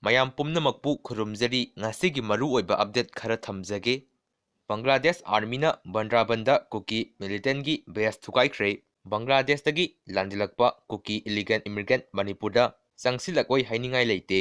ꯃꯌꯥꯝ ꯄꯨꯝꯅꯃꯛꯄꯨ ꯈꯨꯔꯨꯝꯖꯔꯤ ꯉꯁꯤꯒꯤ ꯃꯔꯨꯑꯣꯏꯕ ꯑꯞꯗꯦꯠ ꯈꯔ ꯊꯝꯖꯒꯦ꯫ ꯕꯪꯒ꯭ꯂꯥꯗꯦꯁ ꯑꯥꯔꯃꯤꯅ ꯕꯟꯗ꯭ꯔꯥꯕꯟꯗ ꯀꯨꯀꯤ ꯃꯤꯂꯤꯇꯦꯟꯠꯒꯤ ꯕꯦꯁ ꯊꯨꯒꯥꯏꯈ꯭ꯔꯦ꯫ ꯕꯪꯒ꯭ꯂꯥꯗꯦꯁꯇꯒꯤ ꯂꯥꯟꯖꯤꯜꯂꯛꯄ ꯀꯨꯀꯤ ꯏꯂꯤꯒꯦꯜ ꯏꯃꯤꯒ꯭ꯔꯦꯟꯠ ꯃꯅꯤꯄꯨꯔꯗ ꯆꯪꯁꯤꯜꯂꯛꯑꯣꯏ ꯍꯥꯏꯅꯤꯡꯉꯥꯏ ꯂꯩꯇꯦ꯫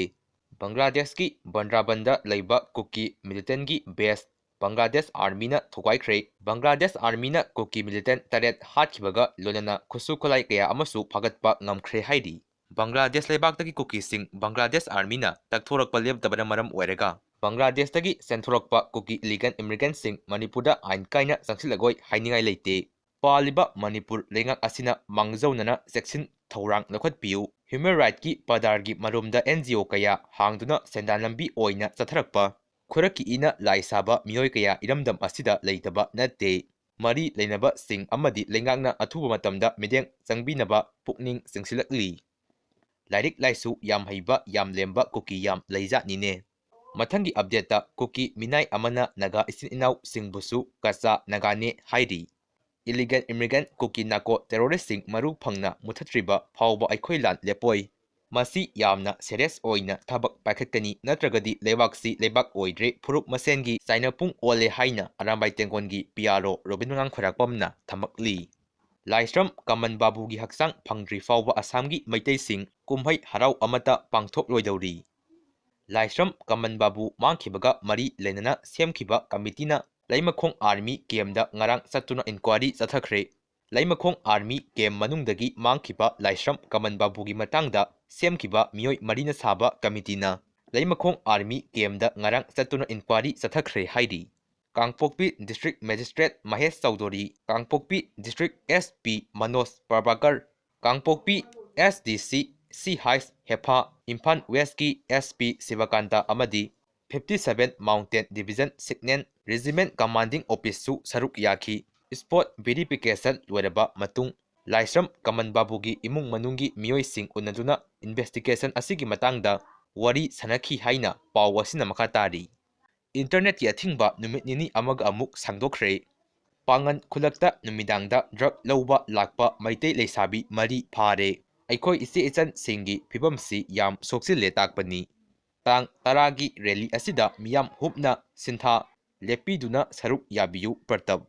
ꯕꯪꯒ꯭ꯂꯥꯗꯦꯁꯀꯤ ꯕꯟꯗ꯭ꯔꯥꯕꯟꯗ ꯂꯩꯕ ꯀꯨꯀꯤ ꯃꯤꯂꯤꯇꯦꯟꯠꯒꯤ ꯕꯦꯁ ꯕꯪꯒ꯭ꯂꯥꯗꯦꯁ ꯑꯥꯔꯃꯤꯅ ꯊꯨꯒꯥꯏꯈ꯭ꯔꯦ꯫ ꯕꯪꯒ꯭ꯂꯥꯗꯦꯁ ꯑꯥꯔꯃꯤꯅ ꯀꯨꯀꯤ ꯃꯤꯂꯤꯇꯦꯟꯠ 8 ꯍꯥꯠꯈꯤꯕꯒ ꯂꯣꯏꯅꯅ ꯈꯨꯠꯁꯨ ꯈꯨꯠꯂꯥꯏ ꯀꯌꯥ ꯑꯃꯁꯨ ꯐꯥꯒꯠꯄ ꯉꯝꯈ꯭ꯔꯦ ꯍꯥꯏꯔꯤ꯫ ꯕꯪꯒ꯭ꯂꯥꯗꯦꯁ ꯂꯩꯕꯥꯛꯇꯒꯤ ꯀꯨꯀꯤꯁꯤꯡ ꯕꯪꯒ꯭ꯂꯥꯗꯦꯁ ꯑꯥꯔꯃꯤꯅ ꯇꯛꯊꯣꯔꯛꯄ ꯂꯦꯞꯇꯕꯅ ꯃꯔꯝ ꯑꯣꯏꯔꯒ ꯕꯪꯒ꯭ꯂꯥꯗꯦꯁꯇꯒꯤ ꯆꯦꯟꯊꯣꯔꯛꯄ ꯀꯨꯀꯤ ꯏꯂꯤꯒꯦꯜ ꯏꯃꯤꯒ꯭ꯔꯦꯟꯠꯁꯤꯡ ꯃꯅꯤꯄꯨꯔꯗ ꯑꯥꯏꯟ ꯀꯥꯏꯅ ꯆꯪꯁꯤꯜꯂꯛꯑꯣꯏ ꯍꯥꯏꯅꯤꯡꯉꯥꯏ ꯂꯩꯇꯦ꯫ ꯄꯥꯜꯂꯤꯕ ꯃꯅꯤꯄꯨꯔ ꯂꯩꯉꯥꯛ ꯑꯁꯤꯅ ꯃꯥꯡꯖꯧꯅꯅ ꯆꯦꯛꯁꯤꯟ ꯊꯧꯔꯥꯡ ꯂꯧꯈꯠꯄꯤꯌꯨ꯫ ꯍ꯭ꯌꯨꯃꯦꯟ ꯔꯥꯏꯠꯀꯤ ꯄꯥꯗꯔꯒꯤ ꯃꯔꯨꯝꯗ NGO ꯀꯌꯥ ꯍꯥꯡꯗꯨꯅ ꯁꯦꯟꯗꯥꯟ ꯂꯝꯕꯤ ꯑꯣꯏꯅ ꯆꯠꯊꯔꯛꯄ ꯈꯨꯔꯛꯀꯤ ꯏꯅ ꯂꯥꯏ ꯁꯥꯕ ꯃꯤꯑꯣꯏ ꯀꯌꯥ ꯏꯔꯝꯗꯝ ꯑꯁꯤꯗ ꯂꯩꯇꯕ ꯅꯠꯇꯦ꯫ ꯃꯔꯤ ꯂꯩꯅꯕꯁꯤꯡ ꯑꯃꯗꯤ ꯂꯩꯉꯥꯛꯅ ꯑꯊꯨꯕ ꯃꯇꯝꯗ ꯃꯤꯠꯌꯦꯡ ꯆꯪꯕꯤꯅꯕ ꯄꯨꯛꯅꯤꯡ ꯆꯤꯡꯁꯤꯜꯂꯛꯂꯤ꯫ ꯂꯥꯏꯔꯤꯛ ꯂꯥꯏꯁꯨ ꯌꯥꯝ ꯍꯩꯕ ꯌꯥꯝ ꯂꯦꯝꯕ ꯀꯨꯀꯤ ꯌꯥꯝ ꯂꯩꯖꯥꯠꯅꯤꯅꯦ꯫ ꯃꯊꯪꯒꯤ ꯑꯞꯗꯦꯠꯇ ꯀꯨꯀꯤ ꯃꯤꯅꯥꯏ ꯑꯃꯅ ꯅꯥꯒꯥ ꯏꯆꯤꯟ ꯏꯅꯥꯎꯁꯤꯡꯕꯨꯁꯨ ꯀꯆꯥ ꯅꯥꯒꯥꯅꯦ ꯍꯥꯏꯔꯤ꯫ ꯏꯂꯤꯒꯦꯜ ꯏꯃꯤꯒ꯭ꯔꯦꯟꯠ ꯀꯨꯀꯤ ꯅꯥꯔꯀꯣ ꯇꯦꯔꯣꯔꯤꯁꯠꯁꯤꯡ ꯃꯔꯨ ꯐꯪꯅ ꯃꯨꯠꯊꯠꯇ꯭ꯔꯤꯕ ꯐꯥꯎꯕ ꯑꯩꯈꯣꯏ ꯂꯥꯟ ꯂꯦꯞꯄꯣꯏ꯫ ꯃꯁꯤ ꯌꯥꯝꯅ ꯁꯦꯔꯤꯌꯁ ꯑꯣꯏꯅ ꯊꯕꯛ ꯄꯥꯏꯈꯠꯀꯅꯤ ꯅꯠꯇ꯭ꯔꯒꯗꯤ ꯂꯩꯕꯥꯛꯁꯤ ꯂꯩꯕꯥꯛ ꯑꯣꯏꯗ꯭ꯔꯦ ꯐꯨꯔꯨꯞ ꯃꯁꯦꯟꯒꯤ ꯆꯥꯏꯅꯄꯨꯡ ꯑꯣꯜꯂꯦ ꯍꯥꯏꯅ ꯑꯔꯥꯝꯕꯥꯏ ꯇꯦꯡꯀꯣꯟꯒꯤ PRO ꯔꯣꯕꯤꯟ ꯈꯣꯏꯔꯥꯛꯄꯝꯅ ꯊꯝꯃꯛꯂꯤ꯫ ꯂꯥꯏꯁ꯭ꯔꯝ ꯀꯃꯟ ꯕꯥꯕꯨꯒꯤ ꯍꯛꯆꯥꯡ ꯐꯪꯗ꯭ꯔꯤ ꯐꯥꯎꯕ ꯑꯁꯥꯝꯒꯤ ꯃꯩꯇꯩꯁꯤꯡ ꯀꯨꯝꯍꯩ ꯍꯔꯥꯎ ꯑꯃꯠꯇ ꯄꯥꯡꯊꯣꯛꯂꯣꯏꯗꯧꯔꯤ꯫ ꯂꯥꯏꯁ꯭ꯔꯝ ꯀꯃꯟ ꯕꯥꯕꯨ ꯃꯥꯡꯈꯤꯕꯒ ꯃꯔꯤ ꯂꯩꯅꯅ ꯁꯦꯝꯈꯤꯕ ꯀꯃꯤꯇꯤꯅ ꯂꯩꯃꯈꯣꯡ ꯑꯥꯔꯃꯤ ꯀꯦꯝꯞꯗ ꯉꯔꯥꯡ ꯆꯠꯇꯨꯅ ꯏꯟꯀ꯭ꯋꯥꯔꯤ ꯆꯠꯊꯈ꯭ꯔꯦ꯫ ꯂꯩꯃꯈꯣꯡ ꯑꯥꯔꯃꯤ ꯀꯦꯝꯞ ꯃꯅꯨꯡꯗꯒꯤ ꯃꯥꯡꯈꯤꯕ ꯂꯥꯏꯁ꯭ꯔꯝ ꯀꯃꯟ ꯕꯥꯕꯨꯒꯤ ꯃꯇꯥꯡꯗ ꯁꯦꯝꯈꯤꯕ ꯃꯤꯑꯣꯏ ꯃꯔꯤꯅ ꯁꯥꯕ ꯀꯃꯤꯇꯤꯅ ꯂꯩꯃꯈꯣꯡ ꯑꯥꯔꯃꯤ ꯀꯦꯝꯞꯗ ꯉꯔꯥꯡ ꯆꯠꯇꯨꯅ ꯏꯟꯀ꯭ꯋꯥꯔꯤ ꯆꯠꯊꯈ꯭ꯔꯦ ꯍꯥꯏꯔꯤ꯫ ꯀꯥꯡꯄꯣꯛꯄꯤ ꯗꯤꯁꯇ꯭ꯔꯤꯛ ꯃꯦꯖꯤꯁꯇ꯭ꯔꯦꯠ ꯃꯍꯦꯁ ꯆꯧꯗꯣꯔꯤ, ꯀꯥꯡꯄꯣꯛꯄꯤ ꯗꯤꯁꯇ꯭ꯔꯤꯛ SP ꯃꯅꯣꯖ ꯄ꯭ꯔꯚꯥꯀꯔ, ꯀꯥꯡꯄꯣꯛꯄꯤ SDC ꯁꯤꯍꯥꯏꯁ ꯍꯦꯐꯥ, ꯏꯝꯐꯥꯜ ꯋꯦꯁꯀꯤ SP ꯁꯤꯕꯀꯥꯟꯇ ꯑꯃꯗꯤ 57 ꯃꯥꯎꯟꯇꯦꯟ ꯗꯤꯚꯤꯖꯟ ꯁꯤꯛꯅꯦꯟ ꯔꯦꯖꯤꯃꯦꯟꯠ ꯀꯃꯥꯟꯗꯤꯡ ꯑꯣꯐꯤꯁꯔꯁꯨ ꯁꯔꯨꯛ ꯌꯥꯈꯤ꯫ ꯁ꯭ꯄꯣꯠ ꯚꯦꯔꯤꯐꯤꯀꯦꯁꯟ ꯂꯣꯏꯔꯕ ꯃꯇꯨꯡ ꯂꯥꯏꯁ꯭ꯔꯝ ꯀꯃꯟ ꯕꯥꯕꯨꯒꯤ ꯏꯃꯨꯡ ꯃꯅꯨꯡꯒꯤ ꯃꯤꯑꯣꯏꯁꯤꯡ ꯎꯅꯗꯨꯅ ꯏꯟꯚꯦꯁꯇꯤꯒꯦꯁꯟ ꯑꯁꯤꯒꯤ ꯃꯇꯥꯡꯗ ꯋꯥꯔꯤ ꯁꯥꯅꯈꯤ ꯍꯥꯏꯅ ꯄꯥꯎ ꯑꯁꯤꯅ ꯃꯈꯥ ꯇꯥꯔꯤ꯫ ꯏꯟꯇꯔꯅꯦꯠꯀꯤ ꯑꯊꯤꯡꯕ ꯅꯨꯃꯤꯠ ꯅꯤꯅꯤ ꯑꯃꯒ ꯑꯃꯨꯛ ꯁꯥꯡꯗꯣꯛꯈ꯭ꯔꯦ꯫ ꯄꯥꯉꯟ ꯈꯨꯜꯂꯛꯇ ꯅꯨꯃꯤꯗꯥꯡꯗ ꯗ꯭ꯔꯒ ꯂꯧꯕ ꯂꯥꯛꯄ ꯃꯩꯇꯩ ꯂꯩꯁꯥꯕꯤ 4 ꯐꯥꯔꯦ꯫ ꯑꯩꯈꯣꯏ ꯏꯆꯦ ꯏꯆꯟꯁꯤꯡꯒꯤ ꯐꯤꯚꯝꯁꯤ ꯌꯥꯝ ꯁꯣꯛꯆꯤꯜꯂꯦ ꯇꯥꯛꯄꯅꯤ꯫ ꯇꯥꯡ 10ꯒꯤ ꯔꯦꯂꯤ ꯑꯁꯤꯗ ꯃꯤꯌꯥꯝ ꯍꯨꯞꯅ ꯁꯤꯟꯊꯥ ꯂꯦꯞꯄꯤꯗꯨꯅ ꯁꯔꯨꯛ ꯌꯥꯕꯤꯌꯨ ꯄ꯭ꯔꯇꯞ꯫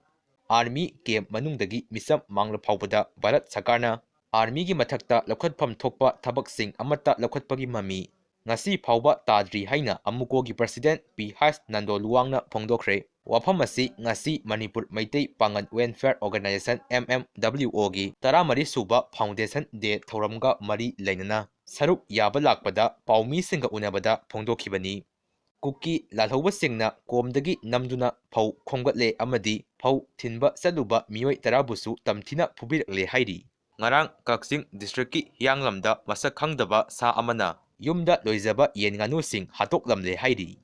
ꯑꯥꯔꯃꯤ ꯀꯦꯝꯞ ꯃꯅꯨꯡꯗꯒꯤ ꯃꯤꯆꯝ ꯃꯥꯡꯂ ꯐꯥꯎꯕꯗ ꯚꯥꯔꯠ ꯁꯔꯀꯥꯔꯅ ꯑꯥꯔꯃꯤꯒꯤ ꯃꯊꯛꯇ ꯂꯧꯈꯠꯐꯝ ꯊꯣꯛꯄ ꯊꯕꯛꯁꯤꯡ ꯑꯃꯠꯇ ꯂꯧꯈꯠꯄꯒꯤ ꯃꯃꯤ ꯉꯁꯤ ꯐꯥꯎꯕ ꯇꯥꯗ꯭ꯔꯤ ꯍꯥꯏꯅ ꯑꯃꯨꯀꯣꯒꯤ ꯄ꯭ꯔꯁꯤꯗꯦꯟꯠ P.H. ꯅꯟꯗꯣꯂꯨꯋꯥꯡꯅ ꯐꯣꯡꯗꯣꯛꯈ꯭ꯔꯦ꯫ ꯋꯥꯐꯝ ꯑꯁꯤ ꯉꯁꯤ ꯃꯅꯤꯄꯨꯔ ꯃꯩꯇꯩ ꯄꯥꯉꯟ ꯋꯦꯜꯐꯤꯌꯔ ꯑꯣꯔꯒꯅꯥꯏꯖꯦꯁꯟ MMWOꯒꯤ 13 ꯁꯨꯕ ꯐꯥꯎꯟꯗꯦꯁꯟ ꯗꯦ ꯊꯧꯔꯝꯒ ꯃꯔꯤ ꯂꯩꯅꯅ ꯁꯔꯨꯛ ꯌꯥꯕ ꯂꯥꯛꯄꯗ ꯄꯥꯎꯃꯤꯁꯤꯡꯒ ꯎꯅꯕꯗ ꯐꯣꯡꯗꯣꯛꯈꯤꯕꯅꯤ꯫ ꯀꯨꯀꯤ ꯂꯥꯜꯍꯧꯕꯁꯤꯡꯅ ꯀꯣꯝꯗꯒꯤ ꯅꯝꯗꯨꯅ ꯐꯧ ꯈꯣꯝꯒꯠꯂꯦ ꯑꯃꯗꯤ ꯐꯧ ꯊꯤꯟꯕ ꯆꯠꯂꯨꯕ ꯃꯤꯑꯣꯏ 10ꯕꯨꯁꯨ ꯇꯝꯊꯤꯅ ꯐꯨꯕꯤꯔꯛꯂꯦ ꯍꯥꯏꯔꯤ꯫ ꯉꯔꯥꯡ ꯀꯛꯆꯤꯡ ꯗꯤꯁꯇ꯭ꯔꯤꯛꯀꯤ ꯍꯤꯌꯥꯡꯂꯝꯗ ꯃꯁꯛ ꯈꯪꯗꯕ ꯁꯥ ꯑꯃꯅ ꯌꯨꯝꯗ ꯂꯣꯏꯖꯕ ꯌꯦꯟ ꯉꯥꯅꯨꯁꯤꯡ ꯍꯥꯠꯇꯣꯛꯂꯝꯂꯦ ꯍꯥꯏꯔꯤ꯫